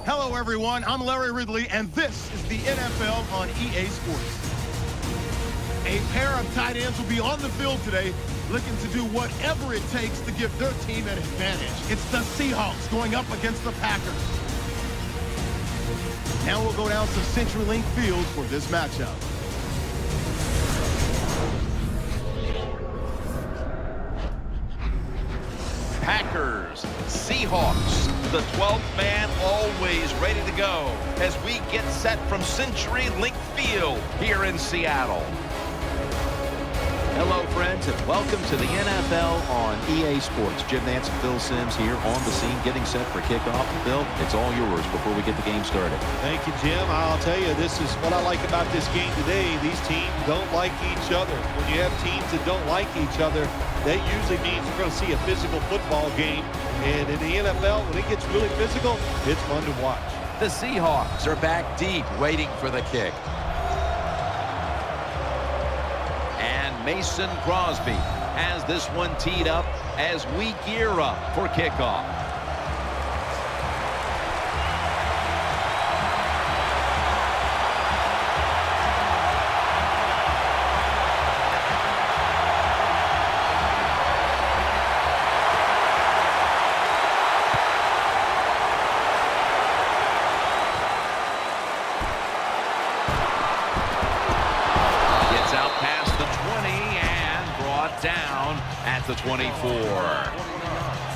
Hello, everyone. I'm Larry Ridley, and this is the NFL on EA Sports. A pair of tight ends will be on the field today looking to do whatever it takes to give their team an advantage. It's the Seahawks going up against the Packers. Now we'll go down to CenturyLink Field for this matchup. Packers, Seahawks, the 12th man always ready to go as we get set from CenturyLink Field here in Seattle. Hello, friends, and welcome to the NFL on EA Sports. Jim Nance and Phil Simms here on the scene, getting set for kickoff. Phil, it's all yours before we get the game started. Thank you, Jim. I'll tell you, this is what I like about this game today. These teams don't like each other. When you have teams that don't like each other, that usually means you're going to see a physical football game. And in the NFL, when it gets really physical, it's fun to watch. The Seahawks are back deep, waiting for the kick. Mason Crosby has this one teed up as we gear up for kickoff. Down at the 24.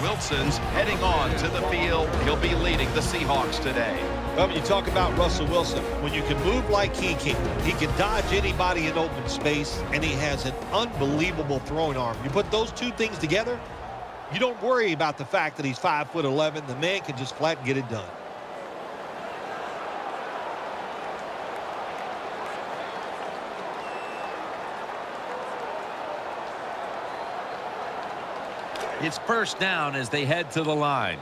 Wilson's heading on to the field. He'll be leading the Seahawks today. Well, when you talk about Russell Wilson, when you can move like he can dodge anybody in open space, and he has an unbelievable throwing arm. You put those two things together, you don't worry about the fact that he's 5'11". The man can just flat and get it done. It's first down as they head to the line.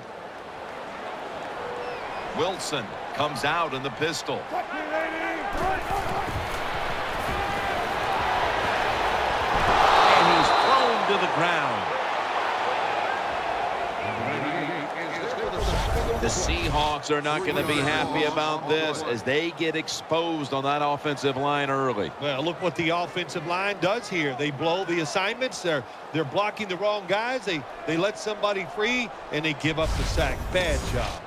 Wilson comes out in the pistol. And he's thrown to the ground. The Seahawks are not going to be happy about this as they get exposed on that offensive line early. Well, look what the offensive line does here. They blow the assignments. They're blocking the wrong guys. They let somebody free, and they give up the sack. Bad job.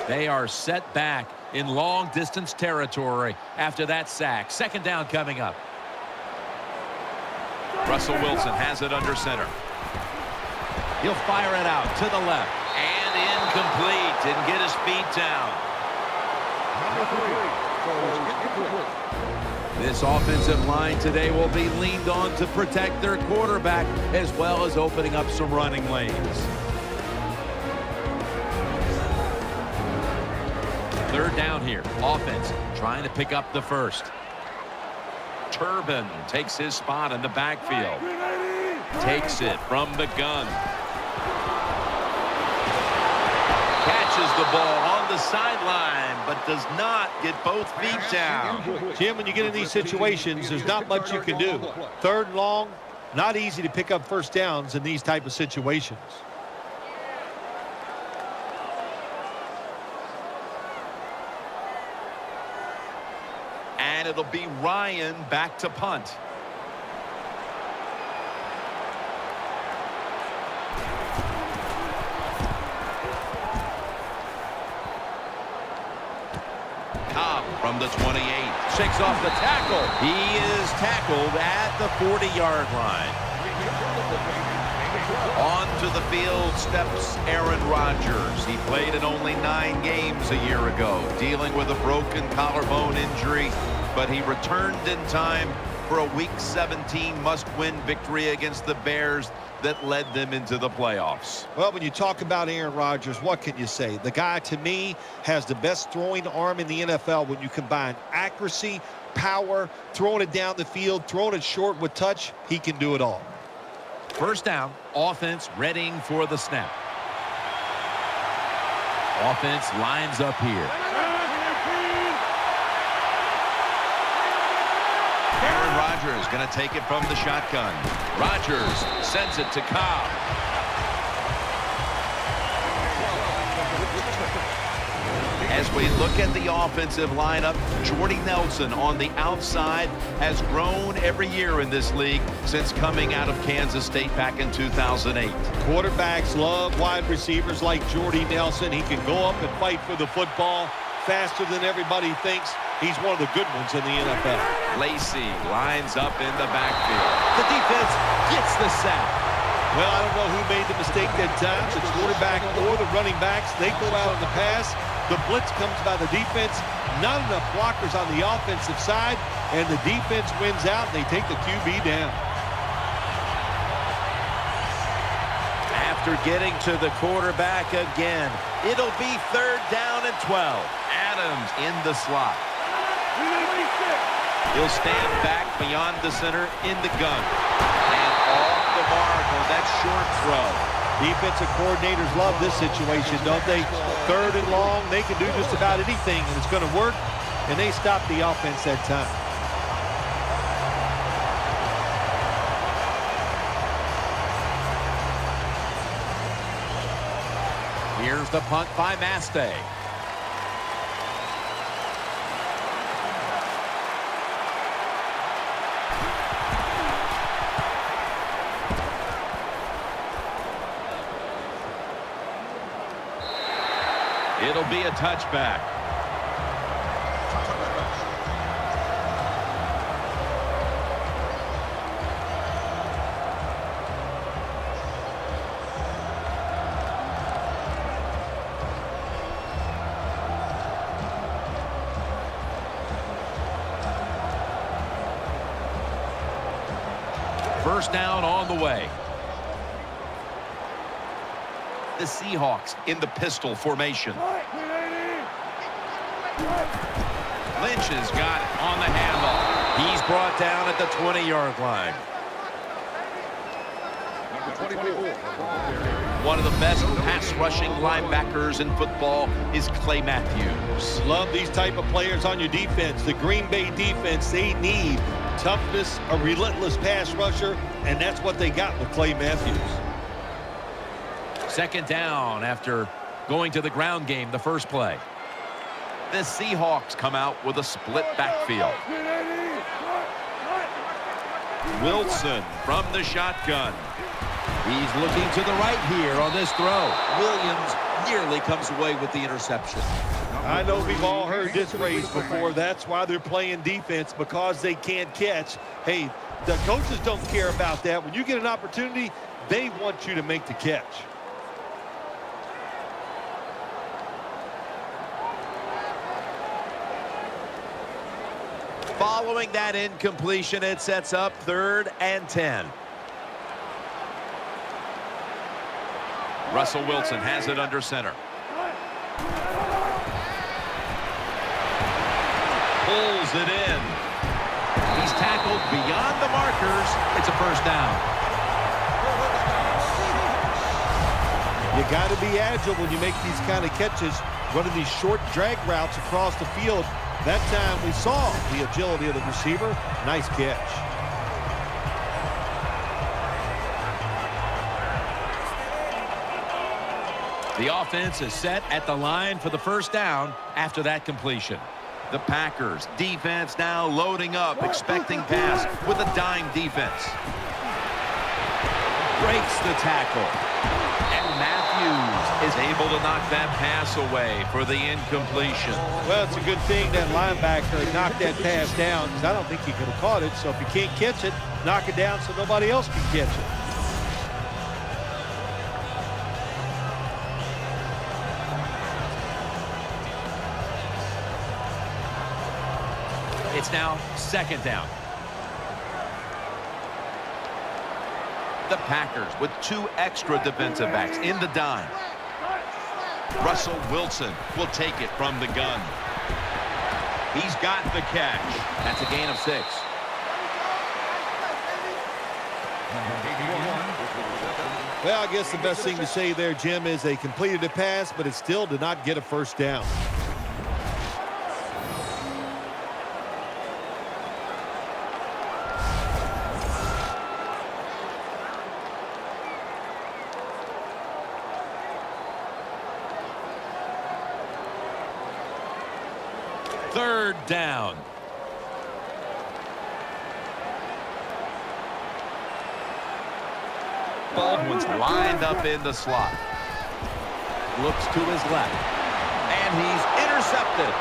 They are set back in long-distance territory after that sack. Second down coming up. Russell Wilson has it under center. He'll fire it out to the left. And incomplete. Didn't get his feet down. This offensive line today will be leaned on to protect their quarterback as well as opening up some running lanes. Third down here. Offense trying to pick up the first. Turbin takes his spot in the backfield. Takes it from the gun. Catches the ball on the sideline, but does not get both feet down. Jim, when you get in these situations, there's not much you can do. Third and long, not easy to pick up first downs in these type of situations. And it'll be Ryan back to punt. Cobb from the 28. Shakes off the tackle. He is tackled at the 40-yard line. Onto the field steps Aaron Rodgers. He played in only 9 games a year ago, dealing with a broken collarbone injury, but he returned in time for a Week 17 must-win victory against the Bears that led them into the playoffs. Well, when you talk about Aaron Rodgers, what can you say? The guy, to me, has the best throwing arm in the NFL when you combine accuracy, power, throwing it down the field, throwing it short with touch. He can do it all. First down, offense readying for the snap. Offense lines up here. Aaron Rodgers going to take it from the shotgun. Rodgers sends it to Cobb. As we look at the offensive lineup, Jordy Nelson on the outside has grown every year in this league since coming out of Kansas State back in 2008. Quarterbacks love wide receivers like Jordy Nelson. He can go up and fight for the football faster than everybody thinks. He's one of the good ones in the NFL. Lacey lines up in the backfield. The defense gets the sack. Well, I don't know who made the mistake that time, the quarterback or the running backs. They go out on the pass. The blitz comes by the defense. Not enough blockers on the offensive side, and the defense wins out, and they take the QB down. After getting to the quarterback again, it'll be 3rd down and 12. Adams in the slot. He'll stand back beyond the center in the gun. And off the mark on that short throw. Defensive coordinators love this situation, don't they? 3rd and long, they can do just about anything, and it's going to work, and they stop the offense that time. Here's the punt by Mastay. It'll be a touchback. First down on the way. The Seahawks in the pistol formation. Lynch has got it on the handoff. He's brought down at the 20-yard line. One of the best pass-rushing linebackers in football is Clay Matthews. Love these type of players on your defense. The Green Bay defense, they need toughness, a relentless pass rusher, and that's what they got with Clay Matthews. 2nd down after going to the ground game the first play. The Seahawks come out with a split backfield. Wilson from the shotgun. He's looking to the right here on this throw. Williams nearly comes away with the interception. I know we've all heard this phrase before. That's why they're playing defense, because they can't catch. Hey, the coaches don't care about that. When you get an opportunity, they want you to make the catch. Following that incompletion, it sets up 3rd and 10. Russell Wilson has it under center. Pulls it in. He's tackled beyond the markers. It's a first down. You got to be agile when you make these kind of catches, running these short drag routes across the field. That time we saw the agility of the receiver. Nice catch. The offense is set at the line for the first down after that completion. The Packers defense now loading up, expecting pass with a dime defense. Breaks the tackle. And Matthews is able to knock that pass away for the incompletion. Well, it's a good thing that linebacker knocked that pass down, because I don't think he could have caught it. So if you can't catch it, knock it down so nobody else can catch it. It's now 2nd down. The Packers with 2 extra defensive backs in the dime. Russell Wilson will take it from the gun. He's got the catch. That's a gain of 6. Well, I guess the best thing to say there, Jim, is they completed a pass, but it still did not get a first down. third down. Baldwin's lined up in the slot. Looks to his left. And he's intercepted.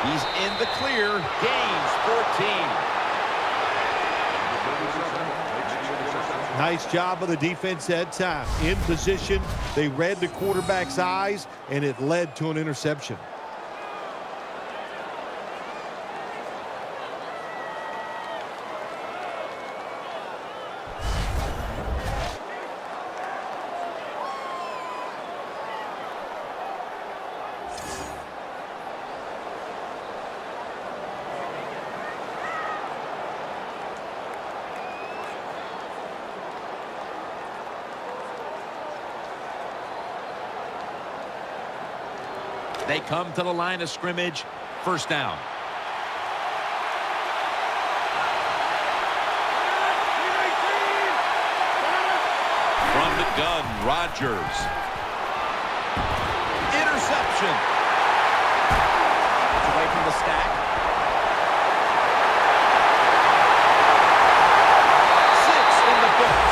He's in the clear. Gains 14. Nice job of the defense that time. In position, they read the quarterback's eyes, and it led to an interception. They come to the line of scrimmage. First down. From the gun, Rodgers. Interception. It's away from the stack. 6 in the books.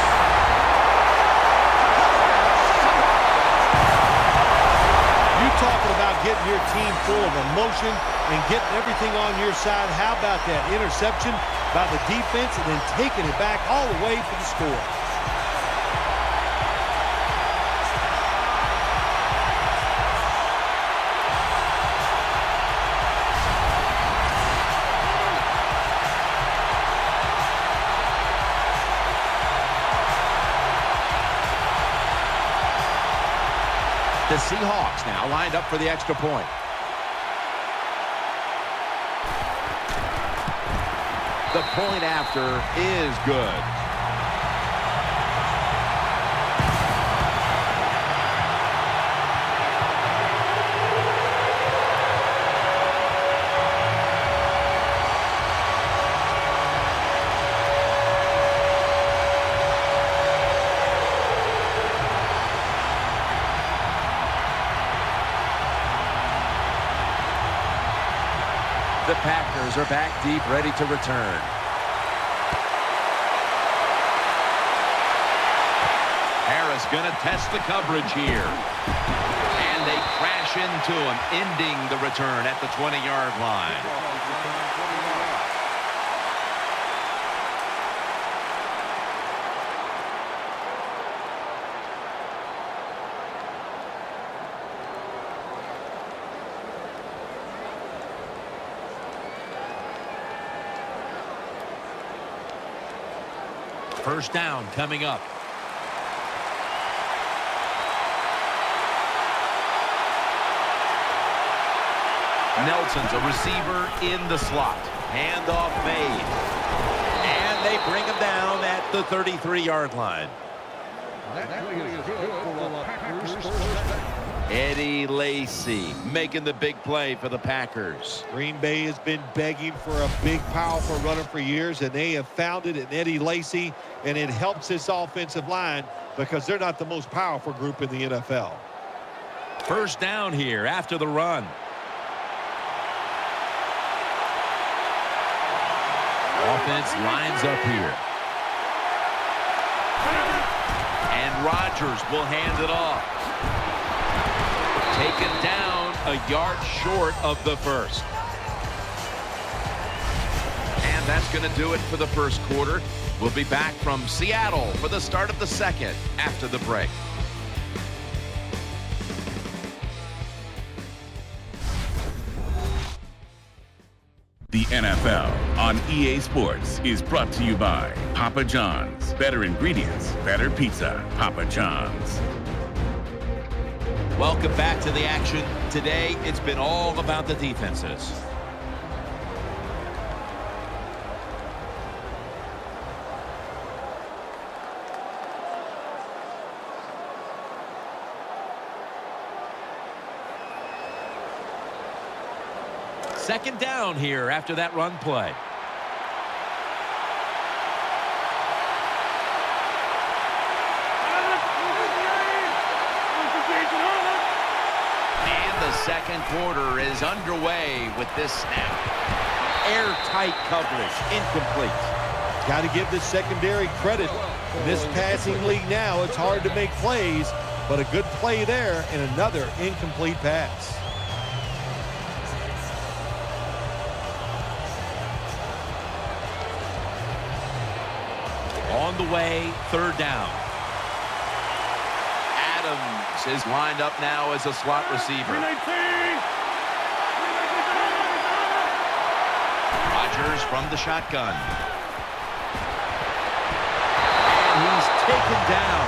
Talking about getting your team full of emotion and getting everything on your side. How about that interception by the defense and then taking it back all the way for the score? The Seahawks now lined up for the extra point. The point after is good. The Packers are back deep, ready to return. Harris going to test the coverage here. And they crash into him, ending the return at the 20-yard line. First down coming up. Nelson's a receiver in the slot. Handoff made. And they bring him down at the 33-yard line. Eddie Lacy making the big play for the Packers. Green Bay has been begging for a big, powerful runner for years, and they have found it in Eddie Lacy, and it helps this offensive line because they're not the most powerful group in the NFL. First down here after the run. Offense lines up here. And Rodgers will hand it off. Taken down a yard short of the first. And that's going to do it for the first quarter. We'll be back from Seattle for the start of the second after the break. The NFL on EA Sports is brought to you by Papa John's. Better ingredients, better pizza. Papa John's. Welcome back to the action. Today, it's been all about the defenses. Second down here after that run play. And the second second quarter is underway with this snap. Airtight coverage, incomplete. Got to give this secondary credit. In this passing league now, it's hard to make plays, but a good play there and another incomplete pass. On the way, third down. Adams is lined up now as a slot receiver. Rodgers from the shotgun. And he's taken down.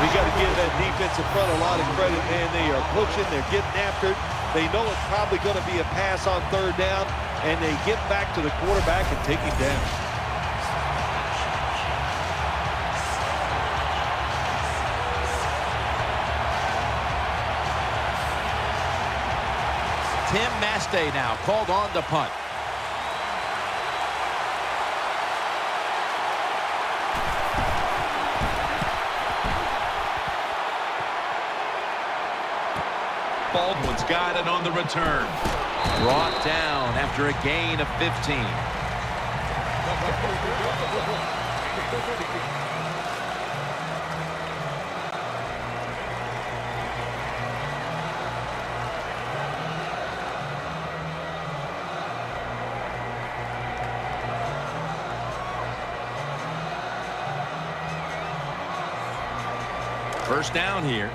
We got to give that defensive front a lot of credit, man. They are pushing, they're getting after it. They know it's probably going to be a pass on third down, and they get back to the quarterback and take him down. Tim Mastay now called on to punt. Baldwin's got it on the return. Brought down after a gain of 15. First down here.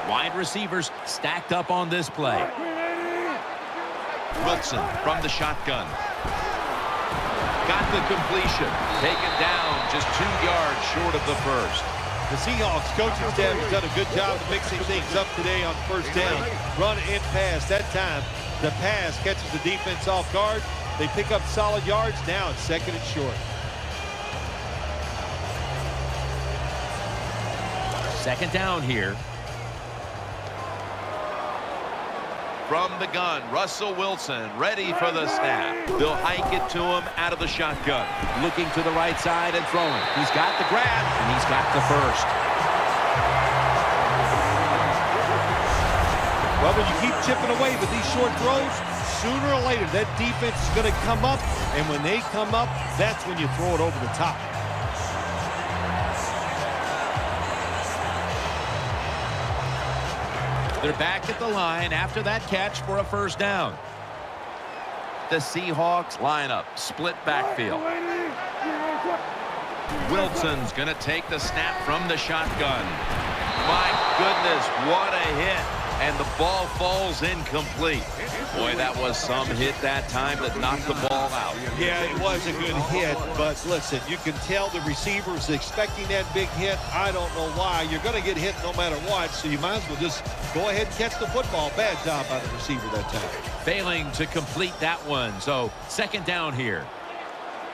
Wide receivers stacked up on this play. Wilson from the shotgun. Got the completion. Taken down just 2 yards short of the first. The Seahawks coaching staff has done a good job of mixing things up today on first down. Run and pass. That time, the pass catches the defense off guard. They pick up solid yards. Now it's second and short. Second down here. From the gun, Russell Wilson ready for the snap. They'll hike it to him out of the shotgun. Looking to the right side and throwing. He's got the grab, and he's got the first. Well, when you keep chipping away with these short throws, sooner or later that defense is going to come up, and when they come up, that's when you throw it over the top. They're back at the line after that catch for a first down. The Seahawks lineup, split backfield. Wilson's going to take the snap from the shotgun. My goodness, what a hit. And the ball falls incomplete. Boy, that was some hit that time that knocked the ball out. Yeah, it was a good hit, but listen, you can tell the receiver's expecting that big hit. I don't know why. You're going to get hit no matter what, so you might as well just go ahead and catch the football. Bad job by the receiver that time. Failing to complete that one, so second down here.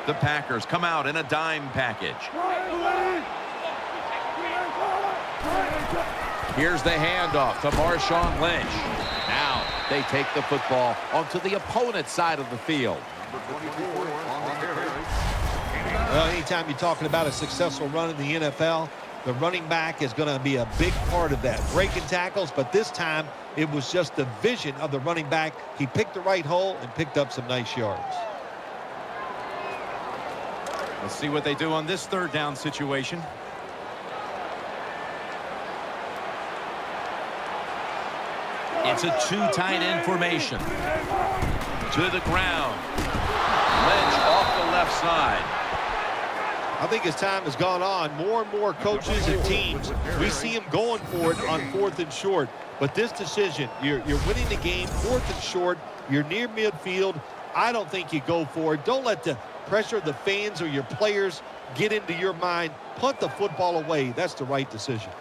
The Packers come out in a dime package. Here's the handoff to Marshawn Lynch. Now they take the football onto the opponent's side of the field. Well, anytime you're talking about a successful run in the NFL, the running back is going to be a big part of that. Breaking tackles, but this time it was just the vision of the running back. He picked the right hole and picked up some nice yards. Let's see what they do on this third down situation. It's a two tight end formation. To the ground. Lynch off the left side. I think as time has gone on, more and more coaches and teams, we see them going for it on 4th and short. But this decision, you're winning the game, 4th and short, you're near midfield. I don't think you go for it. Don't let the pressure of the fans or your players get into your mind. Punt the football away. That's the right decision.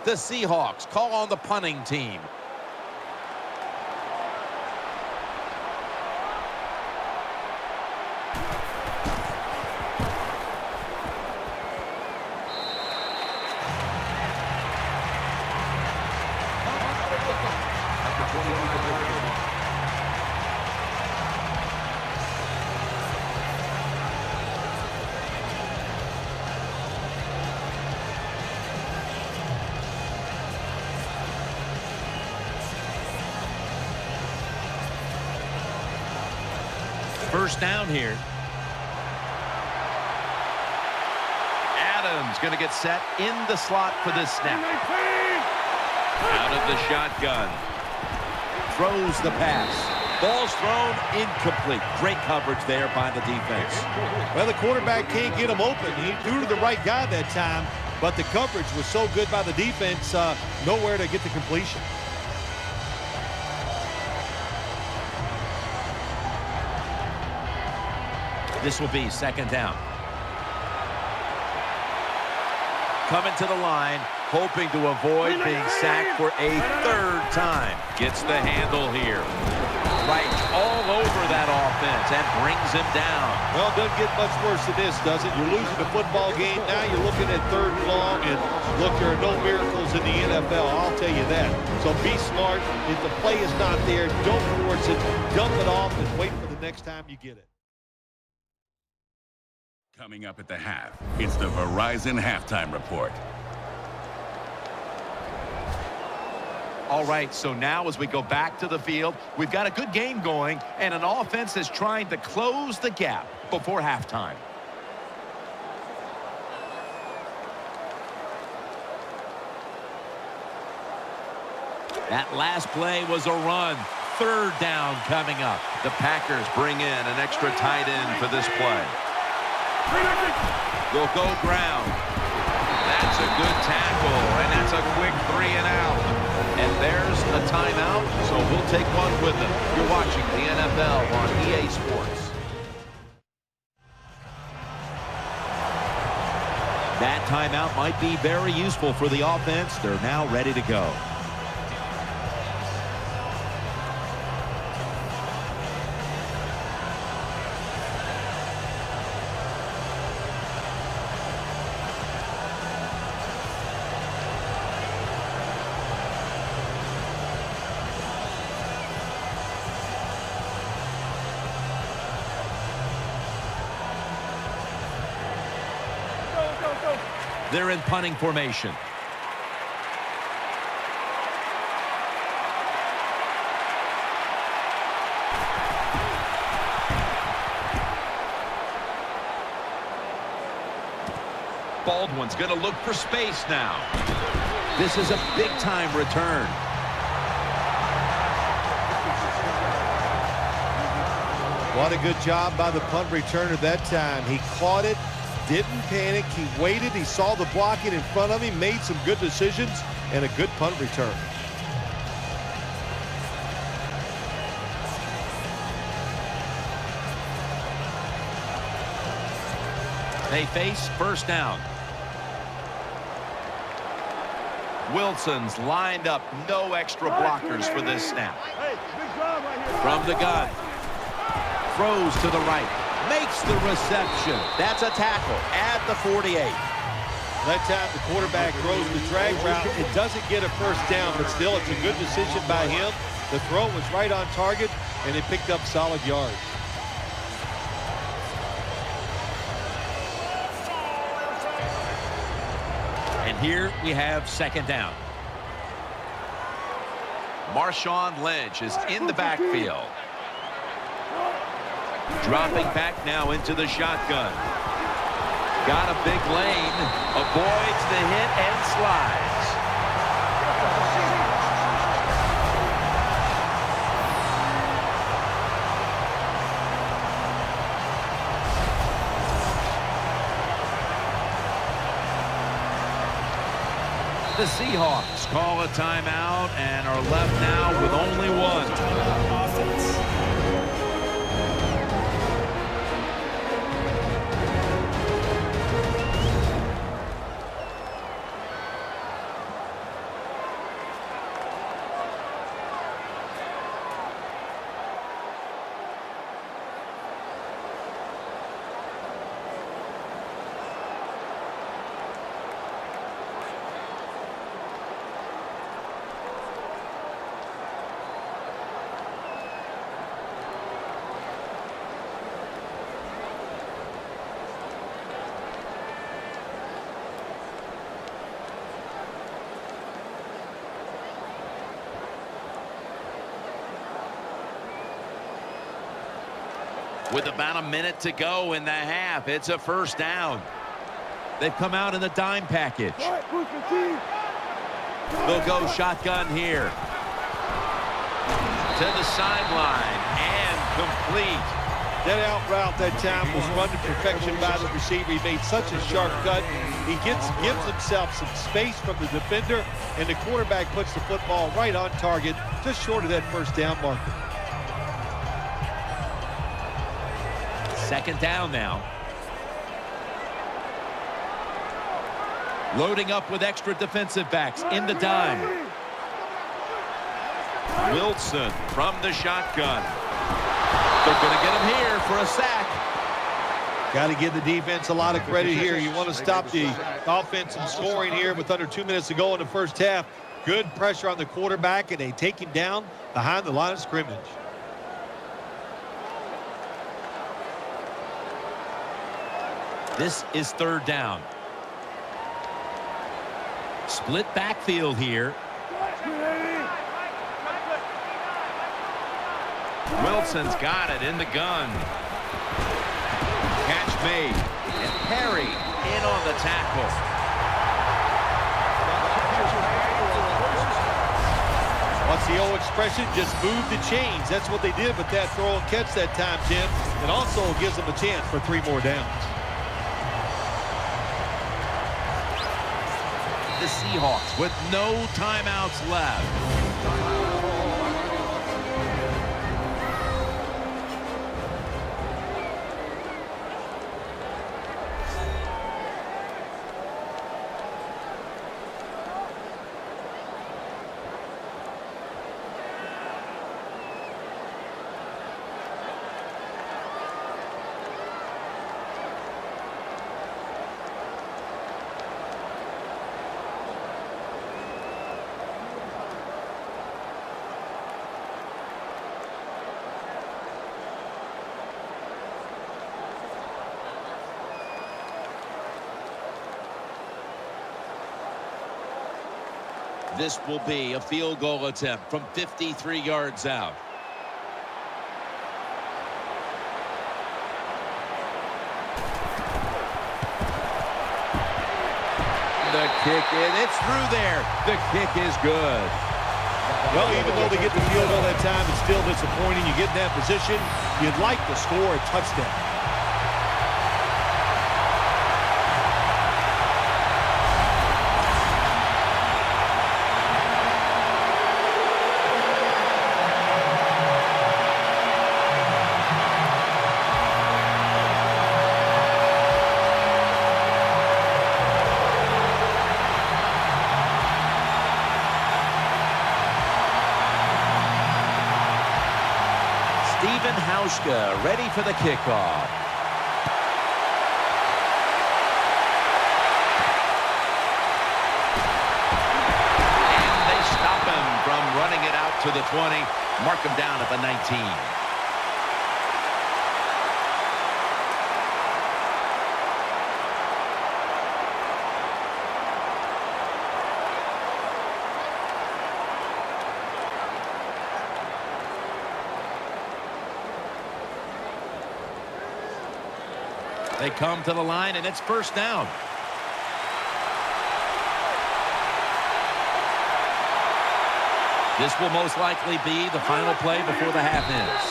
The Seahawks call on the punting team. first down here. Adams going to get set in the slot for this snap. Out of the shotgun. Throws the pass. Ball's thrown incomplete. Great coverage there by the defense. Well, the quarterback can't get him open. He threw to the right guy that time, but the coverage was so good by the defense, nowhere to get the completion. This will be second down. Coming to the line, hoping to avoid being sacked for a third time. Gets the handle here. Right all over that offense and brings him down. Well, it doesn't get much worse than this, does it? You're losing the football game. Now you're looking at third and long, and look, there are no miracles in the NFL, I'll tell you that. So be smart. If the play is not there, don't force it. Dump it off and wait for the next time you get it. Coming up at the half, it's the Verizon Halftime Report. All right, so now as we go back to the field, we've got a good game going and an offense that's trying to close the gap before halftime. That last play was a run. Third down coming up. The Packers bring in an extra tight end for this play. Will go ground. That's a good tackle, and that's a quick 3 and out. And there's a timeout, so we'll take one with them. You're watching the NFL on EA Sports. That timeout might be very useful for the offense. They're now ready to go. They're in punting formation. Baldwin's going to look for space now. This is a big-time return. What a good job by the punt returner that time. He caught it, didn't panic, he waited, he saw the blocking in front of him, made some good decisions, and a good punt return. They face first down. Wilson's lined up, no extra blockers for this snap. From the gun. Throws to the right. Makes the reception. That's a tackle at the 48. That time the quarterback throws the drag route. It doesn't get a first down, but still it's a good decision by him. The throw was right on target, and it picked up solid yards. And here we have second down. Marshawn Lynch is in the backfield. Dropping back now into the shotgun. Got a big lane. Avoids the hit and slides. The Seahawks call a timeout and are left now with only one. With about a minute to go in the half, it's a first down. They've come out in the dime package. They'll go shotgun here. To the sideline and complete. That out route that time was run to perfection by the receiver. He made such a sharp cut. He gives himself some space from the defender, and the quarterback puts the football right on target, just short of that first down marker. Second down now. Loading up with extra defensive backs in the dime. Wilson from the shotgun. They're going to get him here for a sack. Got to give the defense a lot of credit here. You want to stop the offense from scoring here with under 2 minutes to go in the first half. Good pressure on the quarterback, and they take him down behind the line of scrimmage. This is third down. Split backfield here. Wilson's got it in the gun. Catch made. And Perry in on the tackle. What's the old expression? Just move the chains. That's what they did with that throw and catch that time, Jim. It also gives them a chance for 3 more downs. The Seahawks with no timeouts left. This will be a field goal attempt from 53 yards out. The kick, it's through there. The kick is good. Well, even though they get the field goal that time, it's still disappointing. You get in that position, you'd like to score a touchdown. Ready for the kickoff. And they stop him from running it out to the 20. Mark him down at the 19. They come to the line, and it's first down. This will most likely be the final play before the half ends.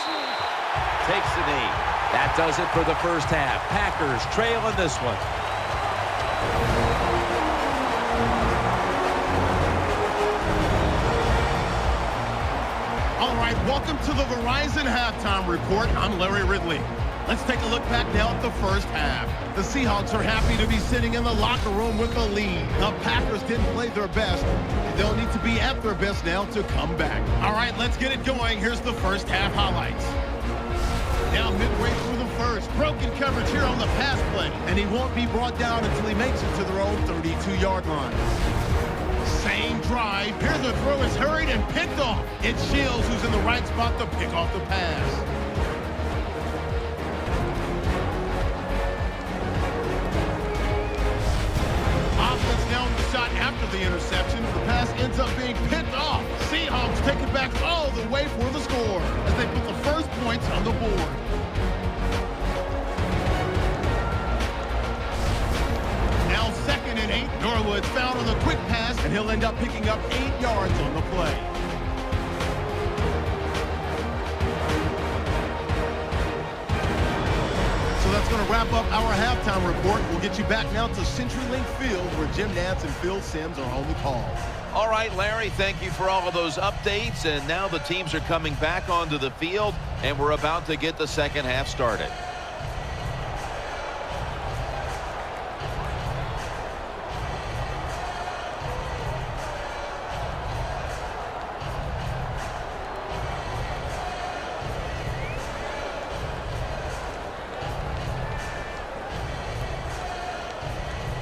Takes the knee. That does it for the first half. Packers trail in this one. All right, welcome to the Verizon Halftime Report. I'm Larry Ridley. Let's take a look back now at the first half. The Seahawks are happy to be sitting in the locker room with a lead. The Packers didn't play their best. They'll need to be at their best now to come back. All right, let's get it going. Here's the first half highlights. Now midway through the first, broken coverage here on the pass play, and he won't be brought down until he makes it to their own 32-yard line. Same drive. Here the throw is hurried and picked off. It's Shields who's in the right spot to pick off the pass. Shot after the interception. The pass ends up being picked off. Seahawks take it back all the way for the score as they put the first points on the board. 8 yards on the play. So that's going to wrap up our halftime report. We'll get you back now to CenturyLink Field, where Jim Nantz and Phil Simms are on the call. All right, Larry, thank you for all of those updates. And now the teams are coming back onto the field, and we're about to get the second half started.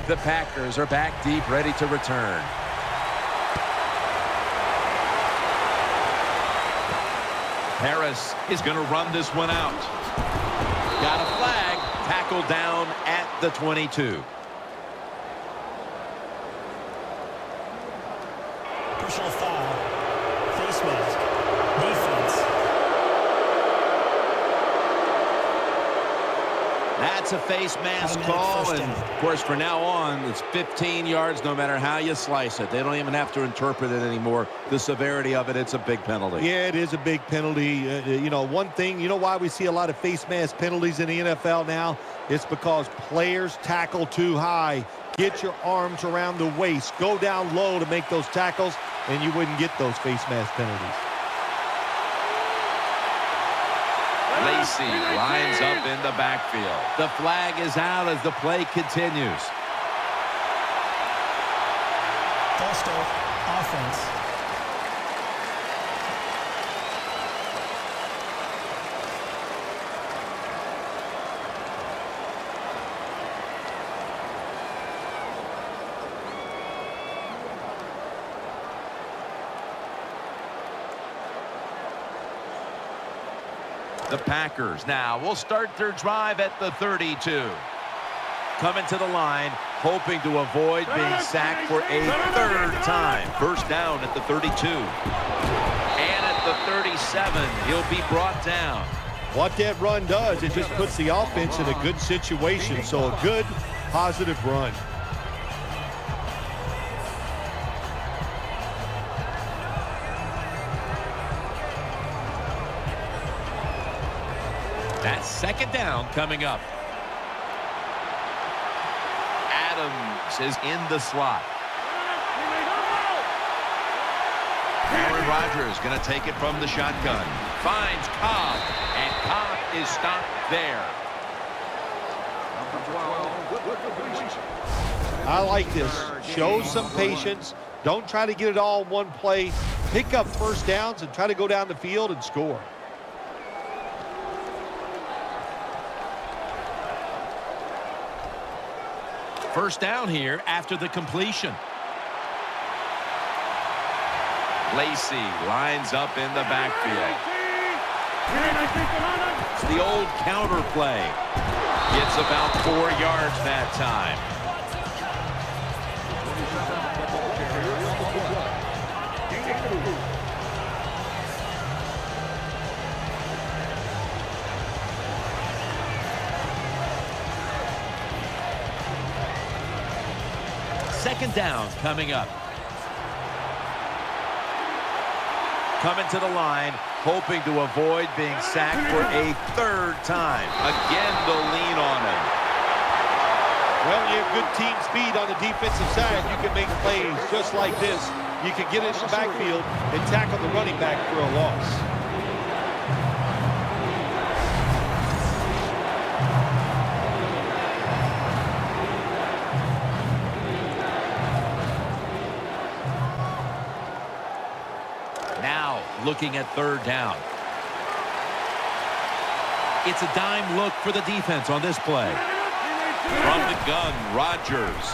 The Packers are back deep, ready to return. Harris is going to run this one out. Got a flag. Tackled down at the 22. Personal foul. Face mask. Defense. That's a face mask call, and of course from now on it's 15 yards no matter how you slice it. They don't even have to interpret it anymore. The severity of it, it's a big penalty. Yeah, it is a big penalty. You know, one thing, you know why we see a lot of face mask penalties in the NFL now? It's because players tackle too high. Get your arms around the waist. Go down low to make those tackles, and you wouldn't get those face mask penalties. Lacey lines up in the backfield. The flag is out as the play continues. False start. Offense. The Packers now will start their drive at the 32. Coming to the line, hoping to avoid being sacked for a third time. First down at the 32. And at the 37, he'll be brought down. What that run does, it just puts the offense in a good situation. So a good, positive run. That's second down coming up. Adams is in the slot. Aaron Rodgers going to take it from the shotgun. Finds Cobb, and Cobb is stopped there. I like this. Show some patience. Don't try to get it all in one play. Pick up first downs and try to go down the field and score. First down here after the completion. Lacey lines up in the backfield. It's the old counter play. Gets about 4 yards that time. Second down coming up. Coming to the line, hoping to avoid being sacked for a third time. Again, they'll lean on him. Well, you have good team speed on the defensive side. You can make plays just like this. You can get into the backfield and tackle the running back for a loss. Looking at third down. It's a dime look for the defense on this play. From the gun, Rodgers.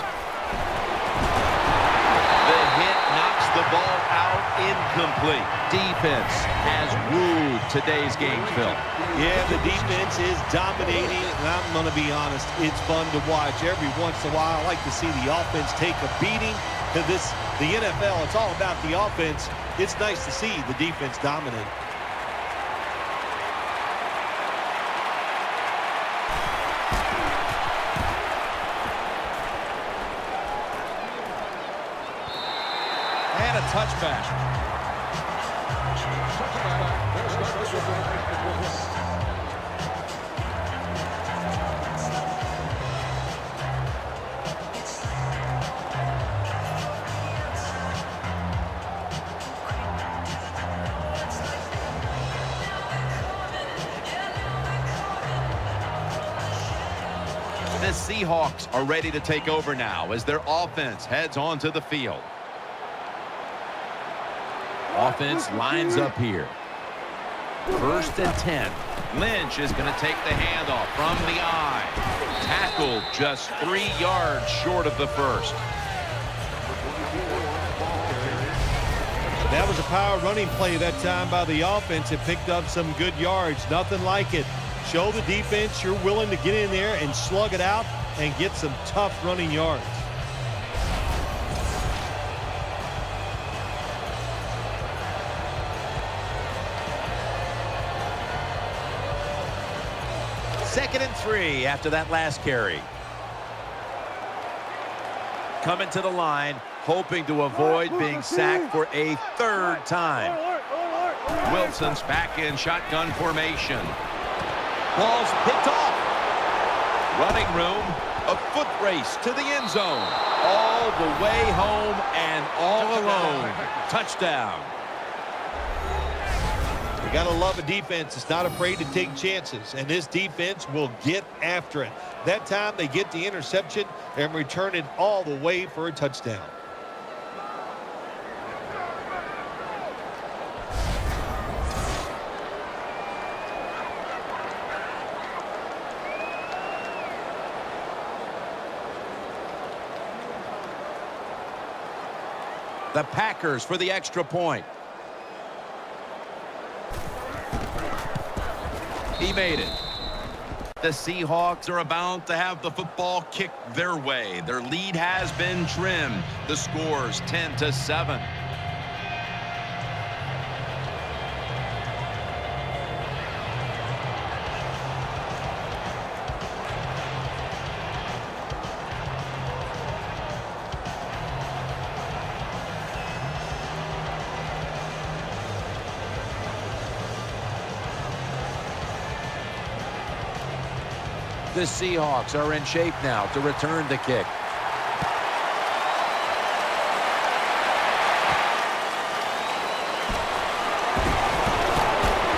The hit knocks the ball out incomplete. Defense has ruled today's game, Phil. Yeah, the defense is dominating, and I'm going to be honest, it's fun to watch. Every once in a while, I like to see the offense take a beating. To the NFL, it's all about the offense. It's nice to see the defense dominate. And a touchback. The Seahawks are ready to take over now as their offense heads onto the field. Offense lines up here. 1st and 10. Lynch is going to take the handoff from the eye. Tackled just 3 yards short of the first. That was a power running play that time by the offense. It picked up some good yards. Nothing like it. Show the defense you're willing to get in there and slug it out and get some tough running yards. Second and 3 after that last carry. Coming to the line, hoping to avoid being sacked for a 3rd time. Wilson's back in shotgun formation. Ball's picked off. Running room, a foot race to the end zone. All the way home and all alone. Touchdown. You got to love a defense that's not afraid to take chances, and this defense will get after it. That time they get the interception and return it all the way for a touchdown. The Packers for the extra point. He made it. The Seahawks are about to have the football kicked their way. Their lead has been trimmed. The score's 10-7. The Seahawks are in shape now to return the kick.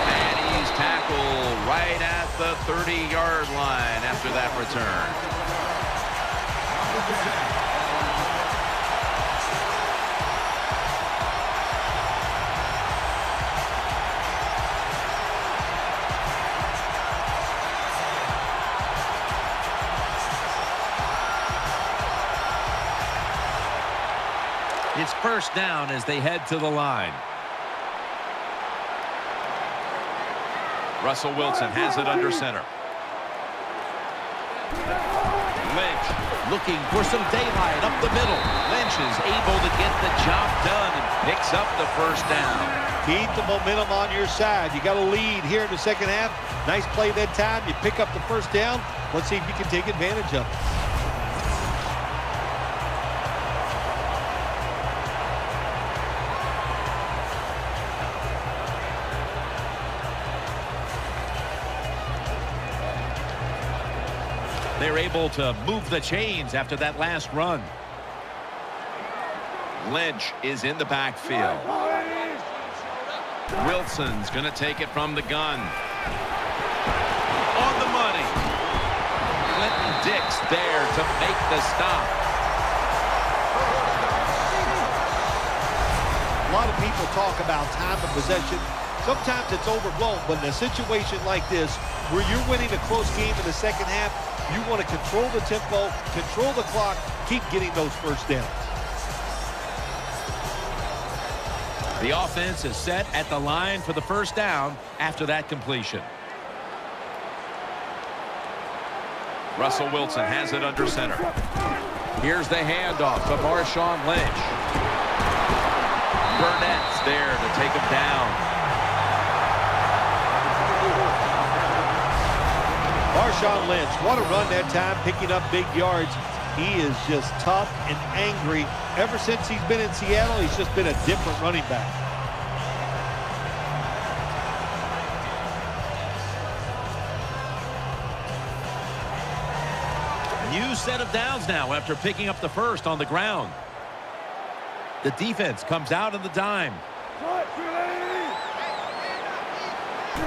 And he's tackled right at the 30-yard line after that return. It's 1st down as they head to the line. Russell Wilson has it under center. Lynch looking for some daylight up the middle. Lynch is able to get the job done and picks up the 1st down. Keep the momentum on your side. You got a lead here in the 2nd half. Nice play that time. You pick up the 1st down. Let's see if you can take advantage of it. They're able to move the chains after that last run. Lynch is in the backfield. Wilson's going to take it from the gun. On the money. Clinton Dix there to make the stop. A lot of people talk about time of possession. Sometimes it's overblown, but in a situation like this, where you're winning a close game in the 2nd half, you want to control the tempo, control the clock, keep getting those 1st downs. The offense is set at the line for the 1st down after that completion. Russell Wilson has it under center. Here's the handoff to Marshawn Lynch. Burnett's there to take him down. Marshawn Lynch, what a run that time, picking up big yards. He is just tough and angry. Ever since he's been in Seattle, he's just been a different running back. New set of downs now after picking up the first on the ground. The defense comes out in the dime.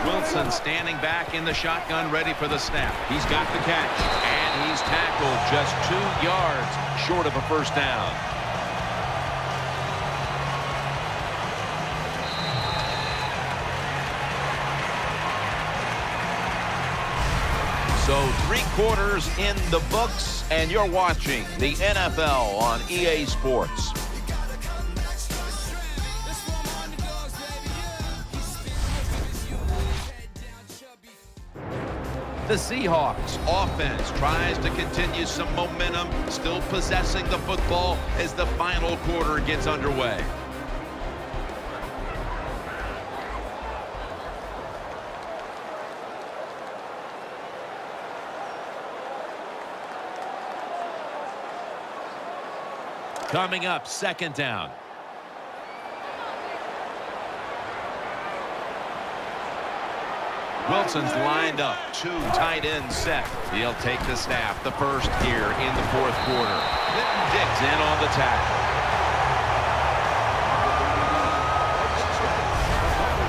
Wilson standing back in the shotgun, ready for the snap. He's got the catch, and he's tackled just 2 yards short of a first down. So 3 quarters in the books, and you're watching the NFL on EA Sports. The Seahawks offense tries to continue some momentum, still possessing the football as the final quarter gets underway. Coming up, second down. Wilson's lined up, 2 tight ends set. He'll take the snap, the first here in the fourth quarter. Clinton Dix in on the tackle.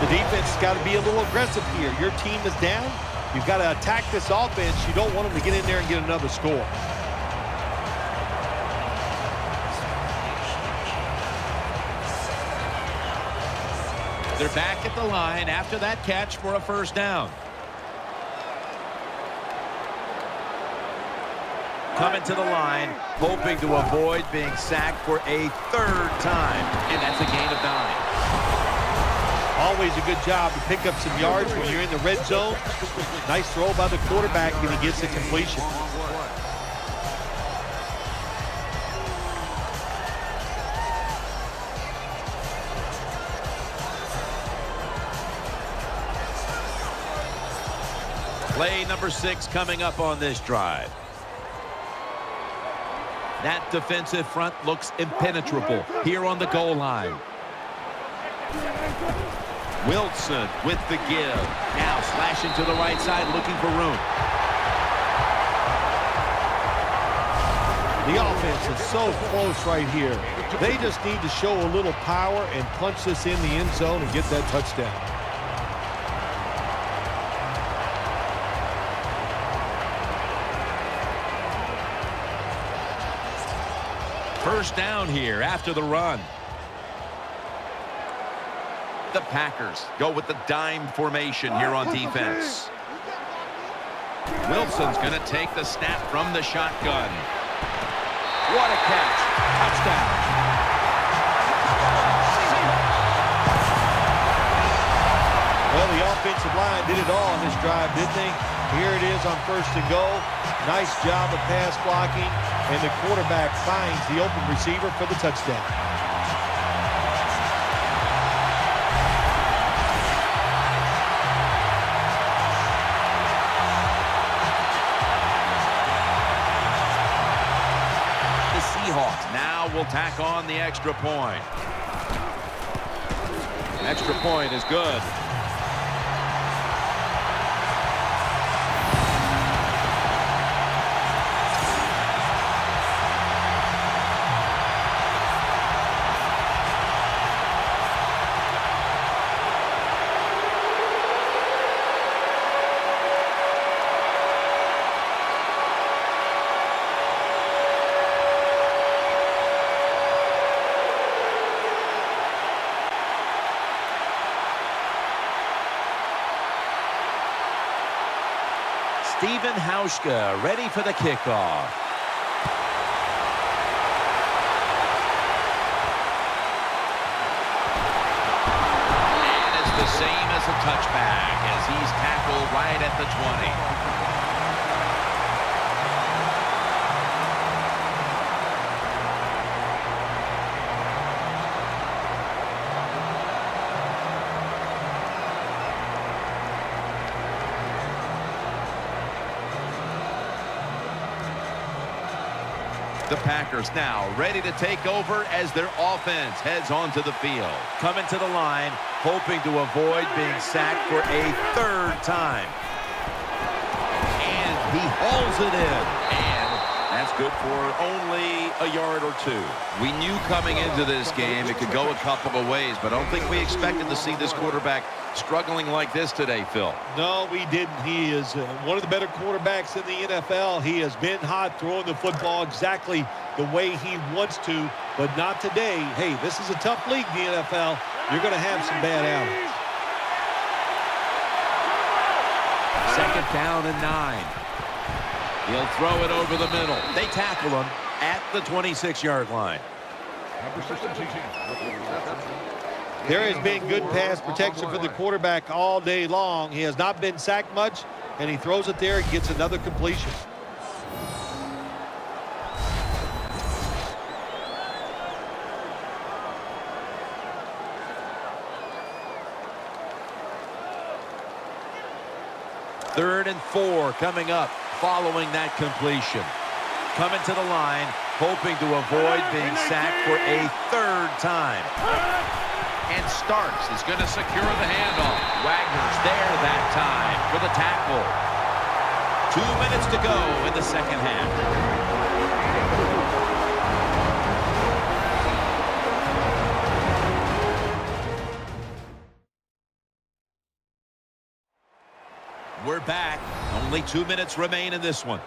The defense has got to be a little aggressive here. Your team is down. You've got to attack this offense. You don't want them to get in there and get another score. They're back at the line after that catch for a first down. Coming to the line, hoping to avoid being sacked for a 3rd time. And that's a gain of 9. Always a good job to pick up some yards when you're in the red zone. Nice throw by the quarterback, and he gets the completion. Play number 6 coming up on this drive. That defensive front looks impenetrable here on the goal line. Wilson with the give. Now slashing to the right side, looking for room. The offense is so close right here. They just need to show a little power and punch this in the end zone and get that touchdown. First down here after the run. The Packers go with the dime formation here on defense. Wilson's going to take the snap from the shotgun. What a catch. Touchdown. Well, the offensive line did it all on this drive, didn't they? Here it is on 1st and goal. Nice job of pass blocking, and the quarterback finds the open receiver for the touchdown. The Seahawks now will tack on the extra point. Extra point is good. Steven Hauschka ready for the kickoff. And it's the same as a touchback as he's tackled right at the 20. The Packers now ready to take over as their offense heads onto the field. Coming to the line, hoping to avoid being sacked for a third time. And he hauls it in. And that's good for only a yard or two. We knew coming into this game it could go a couple of ways, but I don't think we expected to see this quarterback struggling like this today, Phil. No, we didn't. He is one of the better quarterbacks in the NFL. He has been hot throwing the football exactly the way he wants to, but not today. Hey, this is a tough league, the NFL. You're going to have some bad outings. Second down and 9. He'll throw it over the middle. They tackle him at the 26-yard line. There has been good pass protection for the quarterback all day long. He has not been sacked much, and he throws it there and gets another completion. Third and 4 coming up following that completion. Coming to the line, hoping to avoid being sacked for a third time. And Starks is going to secure the handoff. Wagner's there that time for the tackle. 2 minutes to go in the second half. We're back. Only 2 minutes remain in this one.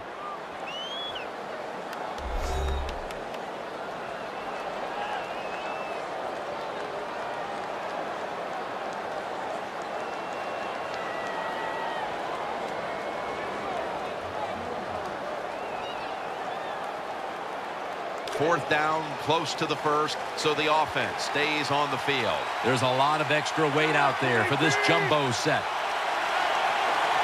Fourth down, close to the first, so the offense stays on the field. There's a lot of extra weight out there for this jumbo set.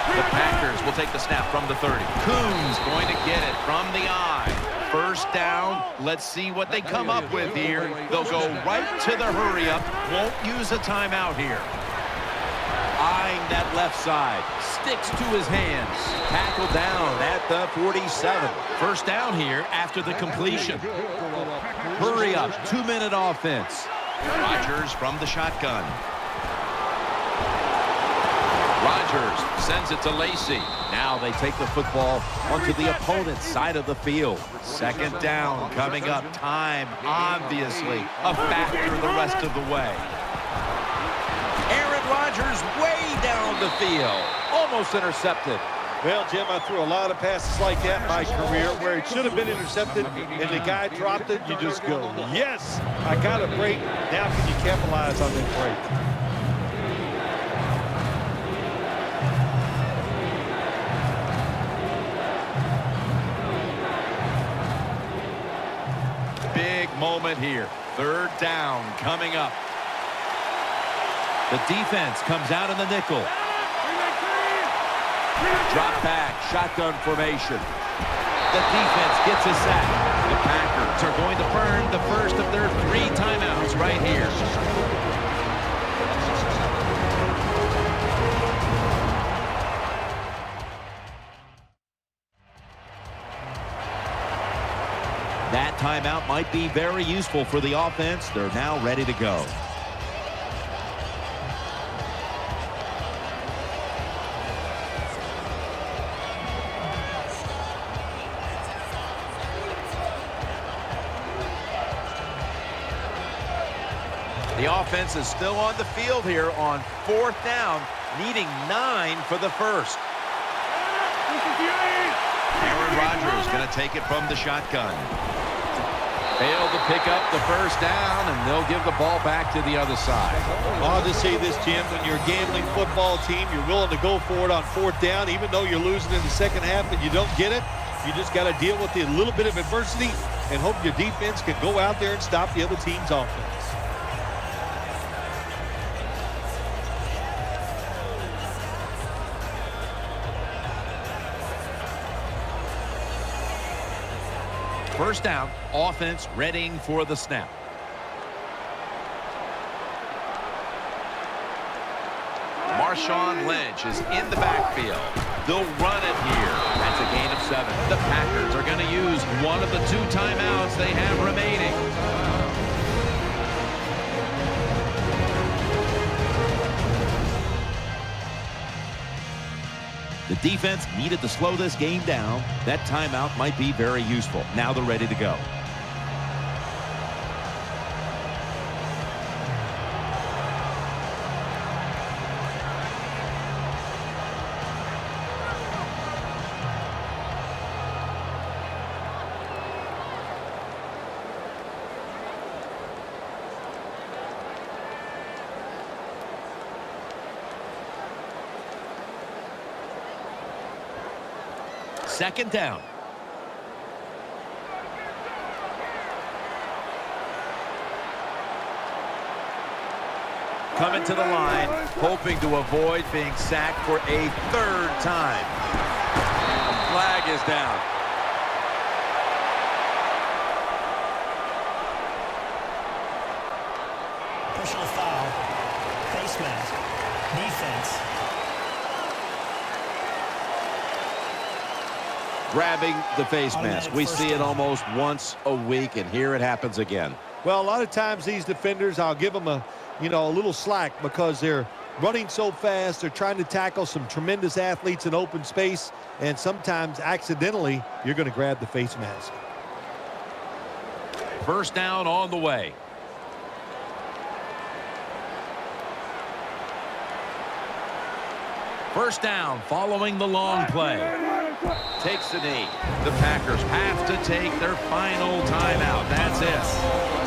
The Packers will take the snap from the 30. Coons going to get it from the eye. First down. Let's see what they come up with here. They'll go right to the hurry up. Won't use a timeout here. Eyeing that left side. Sticks to his hands. Tackled down at the 47. First down here after the completion. Hurry up. 2-minute offense. Rodgers from the shotgun. Rodgers sends it to Lacey. Now they take the football onto the opponent's side of the field. Second down coming up. Time, obviously, a factor the rest of the way. Aaron Rodgers way down the field. Almost intercepted. Well, Jim, I threw a lot of passes like that in my career where it should have been intercepted and the guy dropped it. You just go, yes, I got a break. Now can you capitalize on that break? Moment here. Third down coming up. The defense comes out in the nickel. Drop back, shotgun formation. The defense gets a sack. The Packers are going to burn the first of their 3 timeouts right here. That timeout might be very useful for the offense. They're now ready to go. The offense is still on the field here on 4th down, needing 9 for the first. Aaron Rodgers going to take it from the shotgun. Failed to pick up the first down, and they'll give the ball back to the other side. I'll just say this, Jim. When you're a gambling football team, you're willing to go for it on 4th down, even though you're losing in the second half and you don't get it. You just got to deal with a little bit of adversity and hope your defense can go out there and stop the other team's offense. First down, offense readying for the snap. Marshawn Lynch is in the backfield. They'll run it here. That's a gain of 7. The Packers are going to use one of the 2 timeouts they have remaining. The defense needed to slow this game down. That timeout might be very useful. Now they're ready to go. Second down. Coming to the line, hoping to avoid being sacked for a 3rd time. And the flag is down. Personal foul. Face mask. Defense. Grabbing the face mask. We see it almost once a week, and here it happens again. Well, a lot of times these defenders, I'll give them a little slack because they're running so fast. They're trying to tackle some tremendous athletes in open space, and sometimes accidentally you're going to grab the face mask. First down on the way. First down following the long play. Takes the knee. The Packers have to take their final timeout. That's it.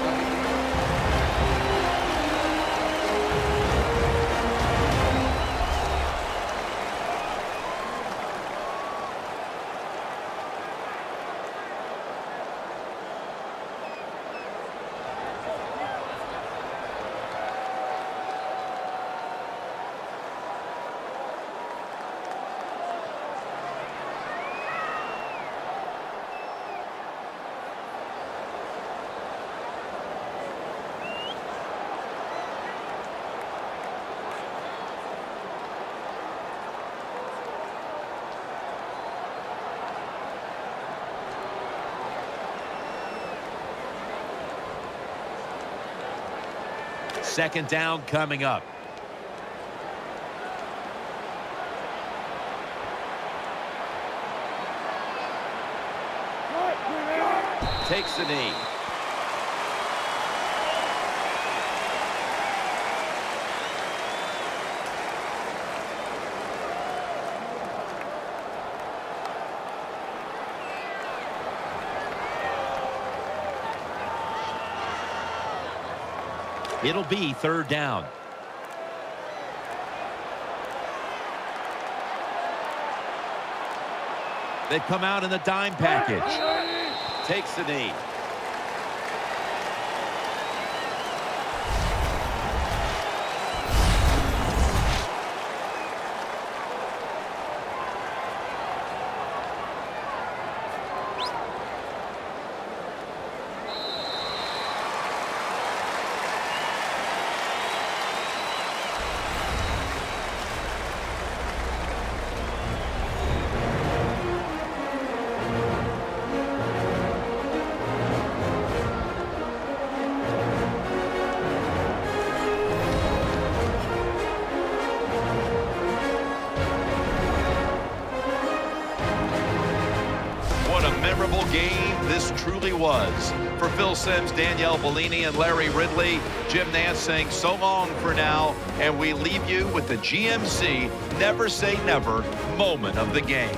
Second down coming up. Takes the knee. It'll be 3rd down. They come out in the dime package. Takes the knee. Game this truly was. For Phil Simms, Danielle Bellini, and Larry Ridley, Jim Nance saying so long for now, and we leave you with the GMC Never Say Never moment of the game.